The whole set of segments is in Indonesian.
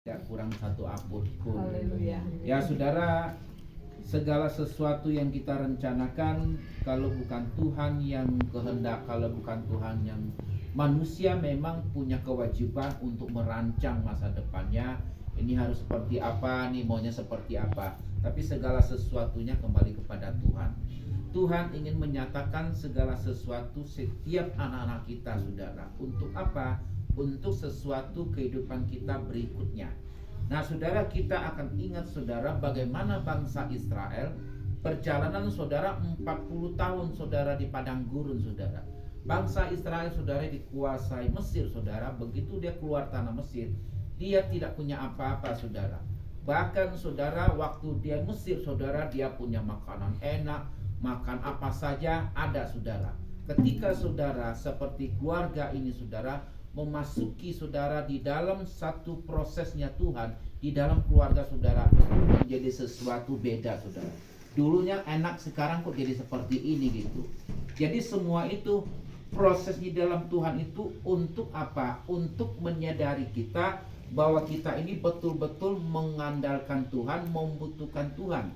tidak kurang satu apun pun. Haleluya. Ya saudara, segala sesuatu yang kita rencanakan, kalau bukan Tuhan yang kehendak, kalau bukan Tuhan yang, manusia memang punya kewajiban untuk merancang masa depannya. Ini harus seperti apa, nih maunya seperti apa. Tapi segala sesuatunya kembali kepada Tuhan. Tuhan ingin menyatakan segala sesuatu setiap anak-anak kita, saudara. Untuk apa? Untuk sesuatu kehidupan kita berikutnya. Nah, saudara, kita akan ingat, saudara, bagaimana bangsa Israel perjalanan, saudara, 40 tahun, saudara, di padang gurun, saudara. Bangsa Israel, saudara, dikuasai Mesir, saudara. Begitu dia keluar tanah Mesir, dia tidak punya apa-apa, saudara. Bahkan, saudara, waktu dia Mesir, saudara, dia punya makanan enak, makan apa saja ada, saudara. Ketika saudara seperti keluarga ini, saudara, memasuki, saudara, di dalam satu prosesnya Tuhan, di dalam keluarga saudara menjadi sesuatu beda, saudara. Dulunya enak, sekarang kok jadi seperti ini gitu. Jadi semua itu proses di dalam Tuhan itu untuk apa? Untuk menyadari kita bahwa kita ini betul-betul mengandalkan Tuhan, membutuhkan Tuhan.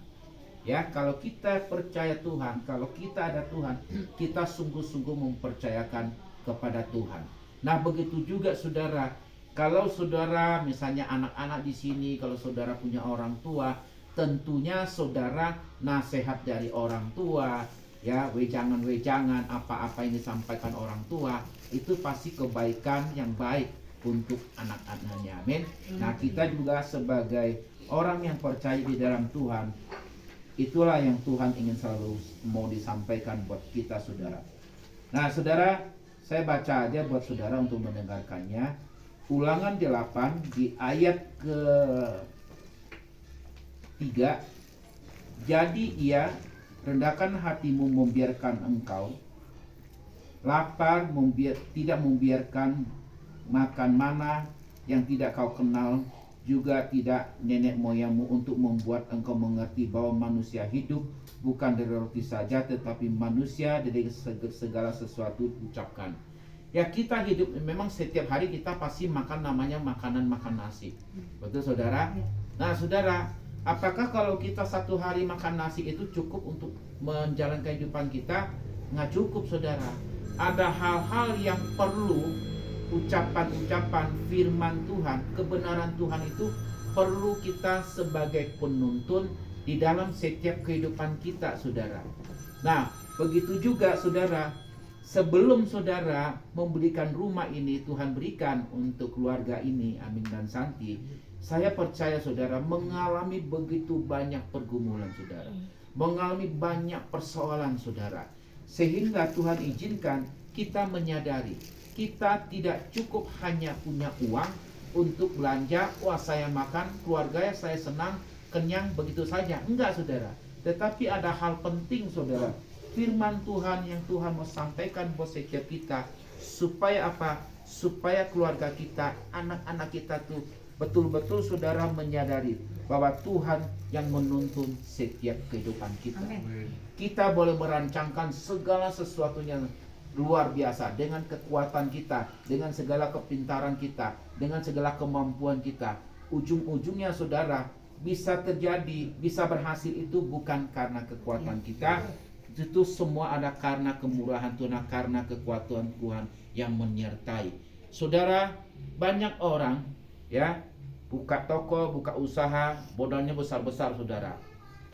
Ya, kalau kita percaya Tuhan, kalau kita ada Tuhan, kita sungguh-sungguh mempercayakan kepada Tuhan. Nah, begitu juga saudara, kalau saudara misalnya anak-anak di sini, kalau saudara punya orang tua, tentunya saudara nasihat dari orang tua, ya, wejangan-wejangan apa-apa yang disampaikan orang tua, itu pasti kebaikan yang baik untuk anak-anaknya. Amin. Nah, kita juga sebagai orang yang percaya di dalam Tuhan, itulah yang Tuhan ingin selalu mau disampaikan buat kita, saudara. Nah, saudara, saya baca aja buat saudara untuk mendengarkannya. Ulangan 8 di ayat ke-3. Jadi ia, rendahkan hatimu membiarkan engkau lapar, tidak membiarkan makan mana yang tidak kau kenal, juga tidak nenek moyangmu, untuk membuat engkau mengerti bahwa manusia hidup bukan dari roti saja, tetapi manusia dari segala sesuatu ucapkan. Ya, kita hidup memang setiap hari kita pasti makan namanya makan nasi. Betul, saudara? Nah, saudara, apakah kalau kita satu hari makan nasi itu cukup untuk menjalankan kehidupan kita? Nggak cukup, saudara. Ada hal-hal yang perlu, ucapan-ucapan firman Tuhan, kebenaran Tuhan itu perlu kita sebagai penuntun di dalam setiap kehidupan kita, saudara. Nah, begitu juga, saudara, sebelum saudara memberikan rumah ini, Tuhan berikan untuk keluarga ini, Amin dan Santi, saya percaya saudara mengalami begitu banyak pergumulan, saudara, mengalami banyak persoalan, saudara, sehingga Tuhan izinkan kita menyadari kita tidak cukup hanya punya uang untuk belanja, wah saya makan, keluarga saya senang, kenyang, begitu saja. Enggak, saudara. Tetapi ada hal penting, saudara. Firman Tuhan yang Tuhan mau sampaikan buat setiap kita. Supaya apa? Supaya keluarga kita, anak-anak kita tuh betul-betul, saudara, menyadari bahwa Tuhan yang menuntun setiap kehidupan kita. Amen. Kita boleh merancangkan segala sesuatunya luar biasa dengan kekuatan kita, dengan segala kepintaran kita, dengan segala kemampuan kita. Ujung-ujungnya, saudara, bisa terjadi, bisa berhasil itu bukan karena kekuatan kita. Itu semua ada karena kemurahan Tuhan, karena kekuatan Tuhan yang menyertai. Saudara, banyak orang ya buka toko, buka usaha, modalnya besar-besar, saudara.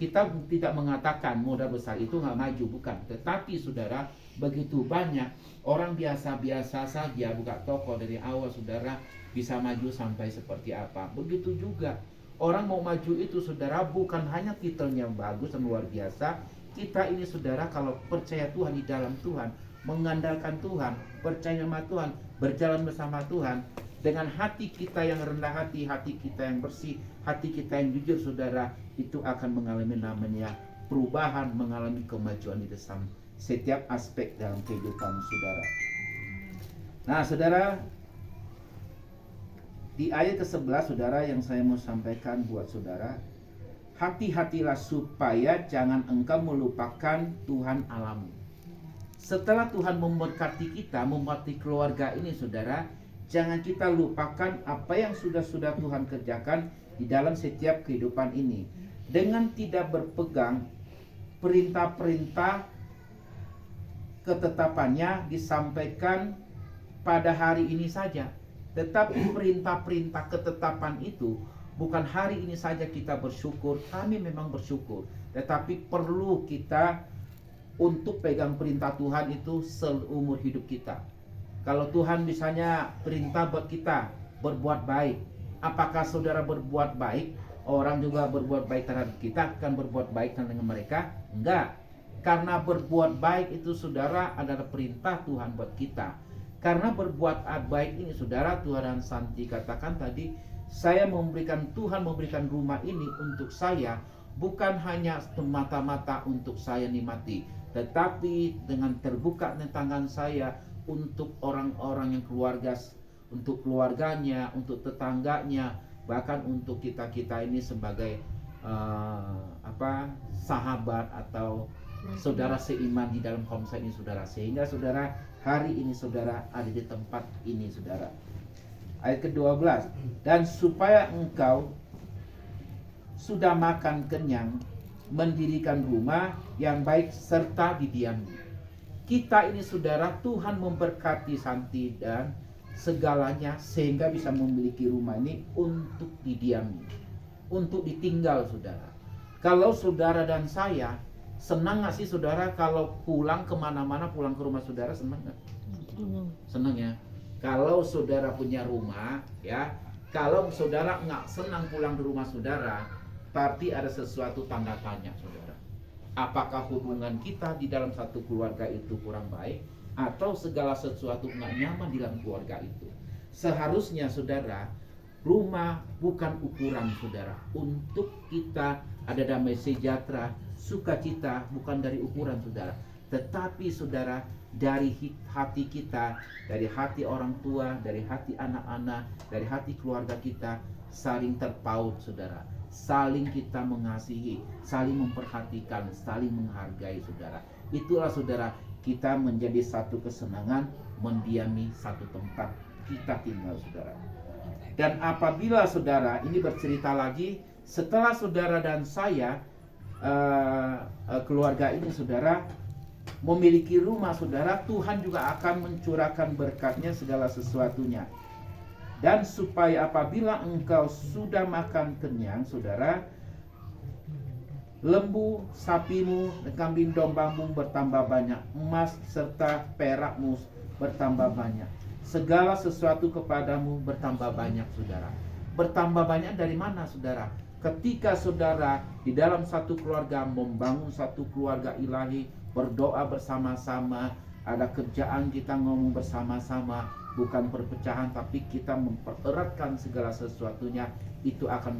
Kita tidak mengatakan modal besar itu nggak maju, bukan. Tetapi saudara, begitu banyak orang biasa-biasa saja buka toko dari awal, saudara, bisa maju sampai seperti apa. Begitu juga orang mau maju itu, saudara, bukan hanya titelnya bagus dan luar biasa. Kita ini, saudara, kalau percaya Tuhan, di dalam Tuhan, mengandalkan Tuhan, percaya sama Tuhan, berjalan bersama Tuhan, dengan hati kita yang rendah hati, hati kita yang bersih, hati kita yang jujur, saudara, itu akan mengalami namanya perubahan, mengalami kemajuan di dalam setiap aspek dalam kehidupan saudara. Nah, saudara, di ayat ke-11, saudara, yang saya mau sampaikan buat saudara, hati-hatilah supaya jangan engkau melupakan Tuhan Allahmu. Setelah Tuhan memberkati kita, memberkati keluarga ini, saudara, Jangan kita lupakan apa yang sudah Tuhan kerjakan di dalam setiap kehidupan ini. Dengan tidak berpegang perintah-perintah ketetapannya disampaikan pada hari ini saja. Tetapi perintah-perintah ketetapan itu bukan hari ini saja kita bersyukur. Kami memang bersyukur, tetapi perlu kita untuk pegang perintah Tuhan itu seumur hidup kita. Kalau Tuhan misalnya perintah buat kita berbuat baik, apakah saudara berbuat baik, orang juga berbuat baik terhadap kita, akan berbuat baik dengan mereka? Enggak. Karena berbuat baik itu saudara adalah perintah Tuhan buat kita. Karena berbuat baik ini saudara, Tuhan dan Santi katakan tadi, Tuhan memberikan rumah ini untuk saya, bukan hanya semata-mata untuk saya nikmati, tetapi dengan terbuka tangan saya untuk orang-orang yang untuk keluarganya, untuk tetangganya, bahkan untuk kita ini sebagai sahabat atau saudara seiman di dalam komsa ini saudara. Sehingga saudara hari ini saudara ada di tempat ini saudara. Ayat ke-12, dan supaya engkau sudah makan kenyang, mendirikan rumah yang baik serta didiami. Kita ini saudara, Tuhan memberkati Santi dan segalanya sehingga bisa memiliki rumah ini untuk didiami, untuk ditinggal saudara. Kalau saudara dan saya senang gak sih saudara kalau pulang kemana-mana, pulang ke rumah saudara, senang gak? Senang ya. Kalau saudara punya rumah ya, kalau saudara nggak senang pulang ke rumah saudara, berarti ada sesuatu tanda tanya saudara. Apakah hubungan kita di dalam satu keluarga itu kurang baik, atau segala sesuatu nggak nyaman di dalam keluarga itu? Seharusnya saudara, rumah bukan ukuran saudara. Untuk kita ada damai sejahtera, sukacita bukan dari ukuran saudara. Tetapi saudara, dari hati kita, dari hati orang tua, dari hati anak-anak, dari hati keluarga kita, saling terpaut saudara. Saling kita mengasihi, saling memperhatikan, saling menghargai saudara. Itulah saudara, kita menjadi satu kesenangan mendiami satu tempat kita tinggal saudara. Dan apabila saudara, ini bercerita lagi, setelah saudara dan saya keluarga ini saudara memiliki rumah saudara, Tuhan juga akan mencurahkan berkatnya segala sesuatunya. Dan supaya apabila engkau sudah makan kenyang saudara, lembu, sapimu, kambing dombamu bertambah banyak, emas serta perakmu bertambah banyak, segala sesuatu kepadamu bertambah banyak saudara. Bertambah banyak dari mana saudara? Ketika saudara di dalam satu keluarga membangun satu keluarga ilahi, berdoa bersama-sama, ada kerjaan kita ngomong bersama-sama, bukan perpecahan, tapi kita mempereratkan segala sesuatunya, itu akan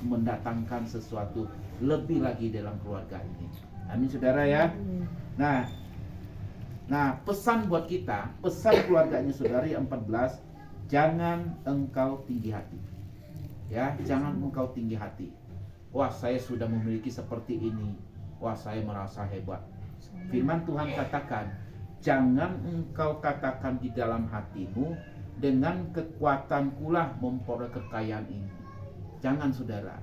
mendatangkan sesuatu lebih lagi dalam keluarga ini. Amin saudara ya. Nah pesan buat kita, pesan keluarganya saudara yang 14, jangan engkau tinggi hati. Ya, jangan engkau tinggi hati. Wah, saya sudah memiliki seperti ini. Wah, saya merasa hebat. Firman Tuhan katakan, jangan engkau katakan di dalam hatimu, dengan kekuatan kulah memperoleh kekayaan ini. Jangan saudara.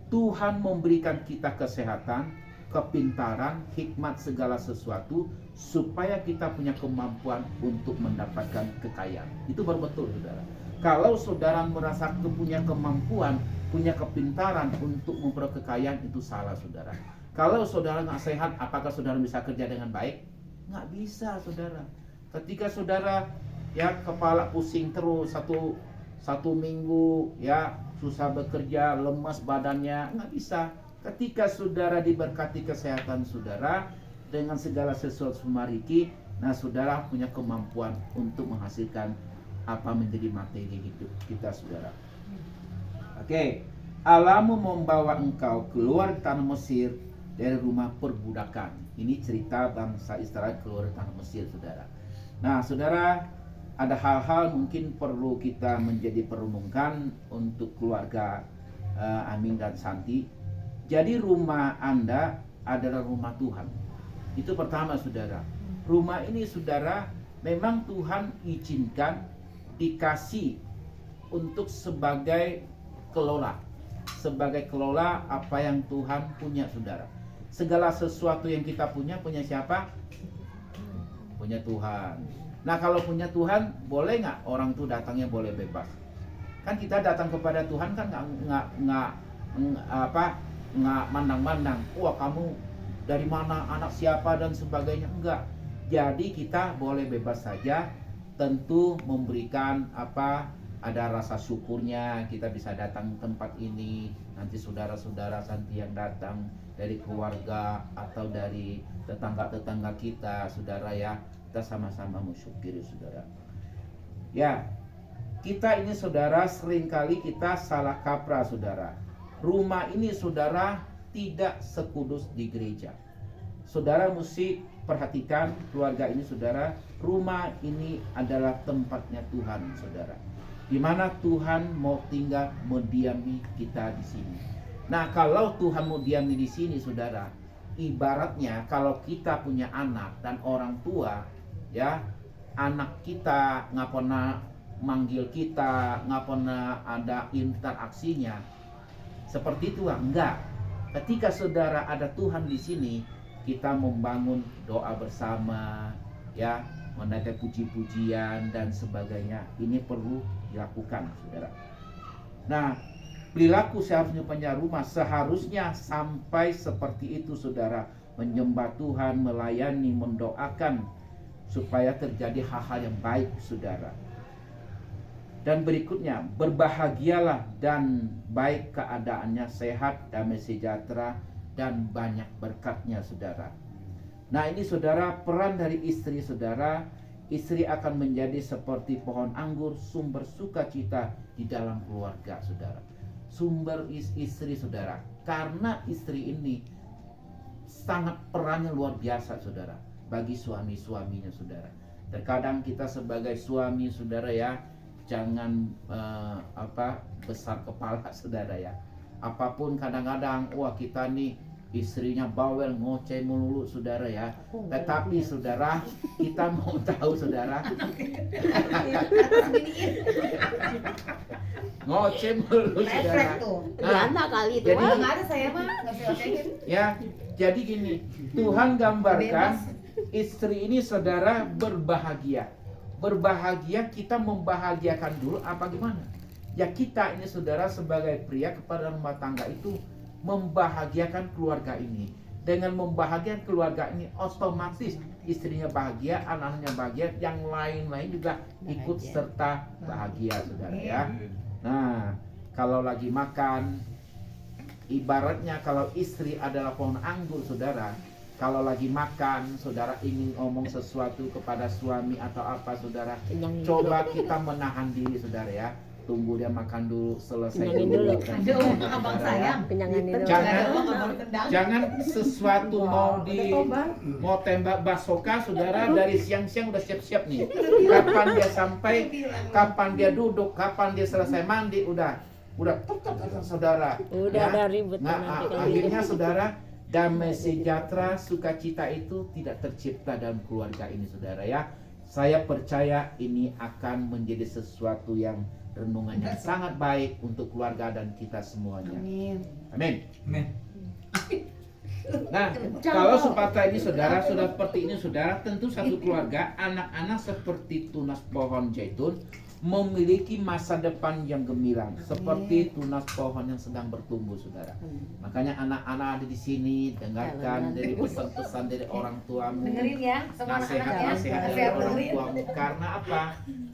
Tuhan memberikan kita kesehatan, kepintaran, hikmat segala sesuatu, supaya kita punya kemampuan untuk mendapatkan kekayaan. Itu baru betul saudara. Kalau saudara merasa punya kemampuan, punya kepintaran untuk memperoleh kekayaan, itu salah saudara. Kalau saudara nggak sehat, apakah saudara bisa kerja dengan baik? Nggak bisa saudara. Ketika saudara ya kepala pusing terus satu minggu ya susah bekerja, lemas badannya, nggak bisa. Ketika saudara diberkati kesehatan saudara dengan segala sesuatu mariki, nah saudara punya kemampuan untuk menghasilkan apa menjadi materi hidup kita saudara. Oke, Allahmu membawa engkau keluar tanah Mesir dari rumah perbudakan. Ini cerita bangsa Israel keluar tanah Mesir saudara. Nah saudara, ada hal-hal mungkin perlu kita menjadi perenungkan untuk keluarga Amin dan Santi. Jadi rumah Anda adalah rumah Tuhan. Itu pertama saudara. Rumah ini saudara memang Tuhan izinkan dikasih untuk sebagai kelola apa yang Tuhan punya, saudara. Segala sesuatu yang kita punya siapa? Punya Tuhan. Nah, kalau punya Tuhan, boleh nggak orang tuh datangnya boleh bebas? Kan kita datang kepada Tuhan kan nggak mandang-mandang. Wah, kamu dari mana, anak siapa dan sebagainya, enggak. Jadi kita boleh bebas saja, tentu memberikan ada rasa syukurnya. Kita bisa datang ke tempat ini, nanti saudara-saudara nanti yang datang dari keluarga atau dari tetangga-tetangga kita, saudara ya, kita sama-sama mensyukuri, saudara. Ya, kita ini saudara seringkali kita salah kaprah, saudara. Rumah ini, saudara, tidak sekudus di gereja. Saudara mesti perhatikan keluarga ini, saudara. Rumah ini adalah tempatnya Tuhan, saudara. Di mana Tuhan mau tinggal mendiami kita di sini. Nah, kalau Tuhan mau diami di sini, saudara, ibaratnya kalau kita punya anak dan orang tua, ya, anak kita nggak pernah manggil kita, nggak pernah ada interaksinya. Seperti itu enggak. Ketika saudara ada Tuhan di sini, kita membangun doa bersama, ya, menaikkan puji-pujian dan sebagainya. Ini perlu dilakukan, saudara. Nah, perilaku seharusnya punya rumah seharusnya sampai seperti itu, saudara. Menyembah Tuhan, melayani, mendoakan supaya terjadi hal-hal yang baik, saudara. Dan berikutnya, berbahagialah dan baik keadaannya, sehat, damai sejahtera, dan banyak berkatnya, saudara. Nah, ini saudara, peran dari istri, saudara. Istri akan menjadi seperti pohon anggur, sumber sukacita di dalam keluarga, saudara. Sumber istri, saudara. Karena istri ini sangat perannya luar biasa, saudara, bagi suami-suaminya, saudara. Terkadang kita sebagai suami, saudara ya, jangan besar kepala, saudara ya. Apapun kadang-kadang, wah kita nih istrinya bawel, ngoceh melulu, saudara ya. Tetapi saudara, kita mau tahu, saudara, ngoceh melulu, saudara. Nah, kali itu jadi, nggak ada, saya mah nggak bisa ocehin. Ya, jadi gini, Tuhan gambarkan istri ini, saudara, berbahagia. Berbahagia, kita membahagiakan dulu apa gimana? Ya, kita ini, saudara, sebagai pria kepada rumah tangga itu membahagiakan keluarga ini. Dengan membahagiakan keluarga ini, otomatis istrinya bahagia, anak-anaknya bahagia, yang lain-lain juga ikut serta bahagia, saudara ya. Nah, kalau lagi makan, ibaratnya kalau istri adalah pohon anggur, saudara. Kalau lagi makan, saudara ingin ngomong sesuatu kepada suami atau apa, saudara, coba kita menahan diri, saudara ya. Tunggu dia makan dulu, selesai dulu. Ada uang abang sayang. Jangan sesuatu mau tembak basoka, saudara, dari siang-siang udah siap-siap nih. Kapan dia sampai, kapan dia duduk, kapan dia selesai mandi, udah saudara. Udah ada ribut. Nah, akhirnya, saudara, damai sejahtera, sukacita itu tidak tercipta dalam keluarga ini, saudara ya. Saya percaya ini akan menjadi sesuatu yang renungannya sangat baik untuk keluarga dan kita semuanya. Amin. Nah, kalau sepatah ini, saudara, sudah seperti ini, saudara, tentu satu keluarga, anak-anak seperti tunas pohon zaitun memiliki masa depan yang gemilang, seperti tunas pohon yang sedang bertumbuh, saudara. Makanya anak-anak ada di sini, dengarkan dari pesan-pesan dari orang tuamu, dengerin ya, semua anak-anak nasihat dari orang tuamu. Karena apa?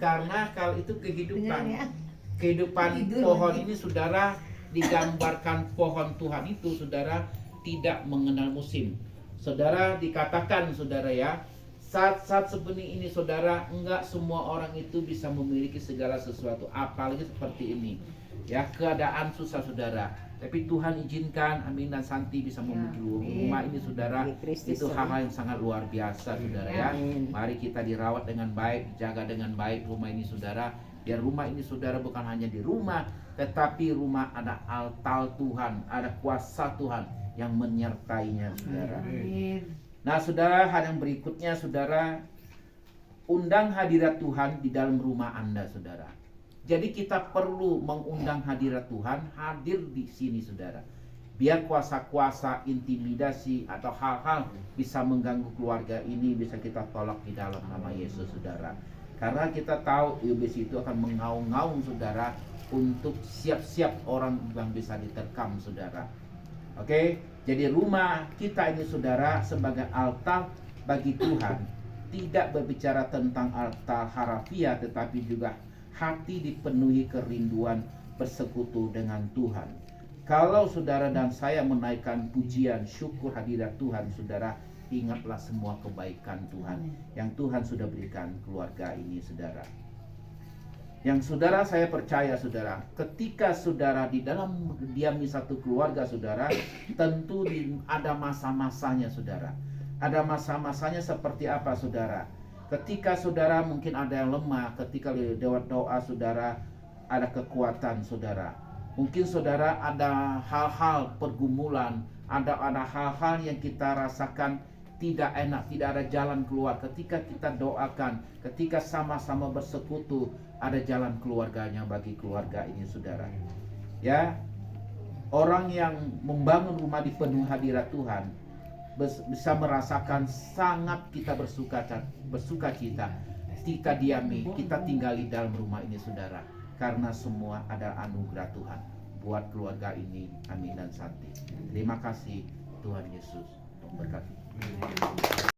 Karena kalau itu kehidupan pohon ini, saudara, digambarkan pohon Tuhan itu, saudara, tidak mengenal musim. Saudara, dikatakan, saudara ya, saat-saat seperti ini, saudara, enggak semua orang itu bisa memiliki segala sesuatu, apalagi seperti ini. Ya, keadaan susah, saudara. Tapi Tuhan izinkan Amin dan Santi bisa memiliki rumah ini, saudara. Itu hal-hal yang sangat luar biasa, saudara ya. Mari kita dirawat dengan baik, jaga dengan baik rumah ini, saudara. Biar rumah ini, saudara, bukan hanya di rumah, tetapi rumah ada altar Tuhan, ada kuasa Tuhan yang menyertainya, saudara. Nah, saudara, hal yang berikutnya, saudara, undang hadirat Tuhan di dalam rumah Anda, saudara. Jadi kita perlu mengundang hadirat Tuhan hadir di sini, saudara. Biar kuasa-kuasa, intimidasi atau hal-hal bisa mengganggu keluarga ini bisa kita tolak di dalam nama Yesus, saudara. Karena kita tahu iblis itu akan mengaung-ngaung, saudara, untuk siap-siap orang yang bisa diterkam, saudara. Oke, jadi rumah kita ini, saudara, sebagai altar bagi Tuhan, tidak berbicara tentang altar harafiah, tetapi juga hati dipenuhi kerinduan bersekutu dengan Tuhan. Kalau saudara dan saya menaikkan pujian, syukur hadirat Tuhan, saudara, ingatlah semua kebaikan Tuhan yang Tuhan sudah berikan keluarga ini, saudara. Yang saudara, saya percaya, saudara, ketika saudara di dalam diami satu keluarga, saudara, tentu ada masa-masanya, saudara. Ada masa-masanya seperti apa, saudara? Ketika saudara mungkin ada yang lemah, ketika lewat doa saudara ada kekuatan, saudara. Mungkin saudara ada hal-hal pergumulan, ada hal-hal yang kita rasakan tidak enak, tidak ada jalan keluar. Ketika kita doakan, ketika sama-sama bersekutu, ada jalan keluarganya bagi keluarga ini, saudara. Ya, orang yang membangun rumah di penuh hadirat Tuhan bisa merasakan sangat kita bersuka cita. Kita diami, kita tinggali dalam rumah ini, saudara. Karena semua ada anugerah Tuhan buat keluarga ini. Amin dan Santi. Terima kasih, Tuhan Yesus memberkati.